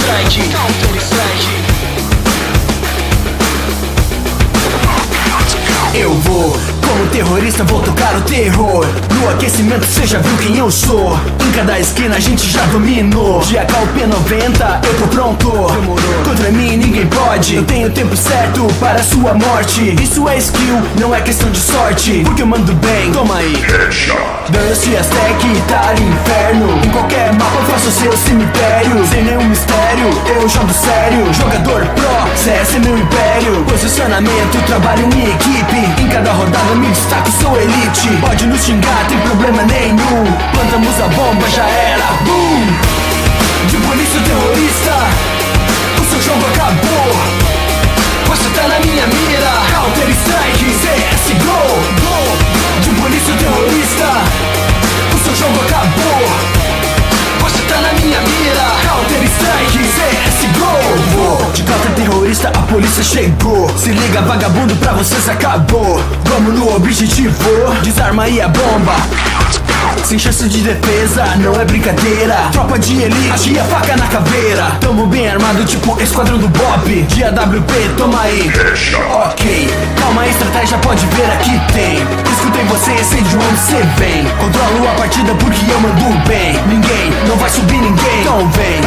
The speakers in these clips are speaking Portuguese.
strike, counter strike. Eu vou, como terrorista, vou tocar o terror. No aquecimento cê já viu quem eu sou. Em cada esquina a gente já dominou. GKP 90, eu tô pronto. Contra mim ninguém pode. Eu tenho o tempo certo para a sua morte. Isso é skill, não é questão de sorte. Porque eu mando bem, toma aí. Dance, Aztec, Itália, inferno. Em qualquer mapa eu faço seu cemitério. Sem nenhum mistério, eu jogo sério. Jogador pro, CS é meu império. Posicionamento, trabalho em equipe. Em cada rodada me destaco, sou elite. Pode nos xingar, tem problema nenhum. Plantamos a bomba, já era, boom. De polícia terrorista, o seu jogo acabou. Você tá na minha mira, Counter Strike, CSGO. De polícia terrorista, o seu jogo acabou. Você tá na minha mira, Counter Strike, CSGO. De counter terrorista a polícia chegou. Se liga vagabundo, pra vocês acabou. Vamos no objetivo, desarma aí a bomba. Sem chance de defesa, não é brincadeira. Tropa de elite, aqui a faca na caveira. Tamo bem armado tipo esquadrão do Bob. De AWP, toma aí. Ok, calma aí, estratégia pode ver aqui tem. Escutei você, sei de onde cê vem. Controlo a partida porque eu mando bem. Ninguém, não vai subir ninguém. Então vem,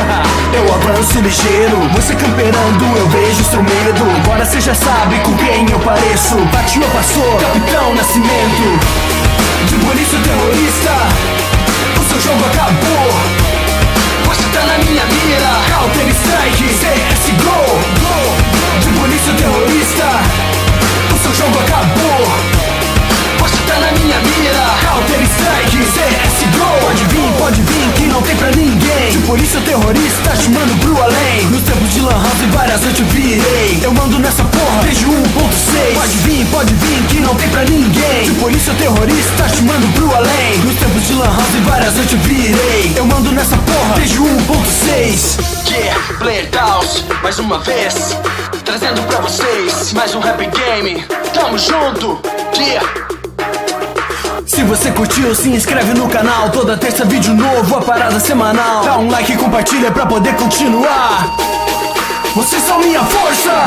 eu avanço ligeiro. Você camperando, eu vejo seu medo. Agora cê já sabe com quem eu pareço. Bateu, passou, Capitão Nascimento. De polícia terrorista, o seu jogo acabou. Você tá na minha mira, Counter Strike, CSGO. De polícia terrorista, o seu jogo acabou. Você tá na minha mira, Counter Strike, CSGO. Pode vir, que não tem pra ninguém. De polícia terrorista, te mando pro além. Nos tempos de Lan House e várias noites eu virei. Eu mando nessa porra, desde 1.6. Pode vir, que não tem pra ninguém. De polícia terrorista, te mando pro além. Nos tempos de Lan House e várias noites eu virei. Eu mando nessa porra, desde 1.6. Yeah, Player Taos, mais uma vez, trazendo pra vocês mais um rap game. Tamo junto, yeah. Se você curtiu, se inscreve no canal. Toda terça vídeo novo, a parada semanal. Dá um like e compartilha pra poder continuar. Vocês são minha força.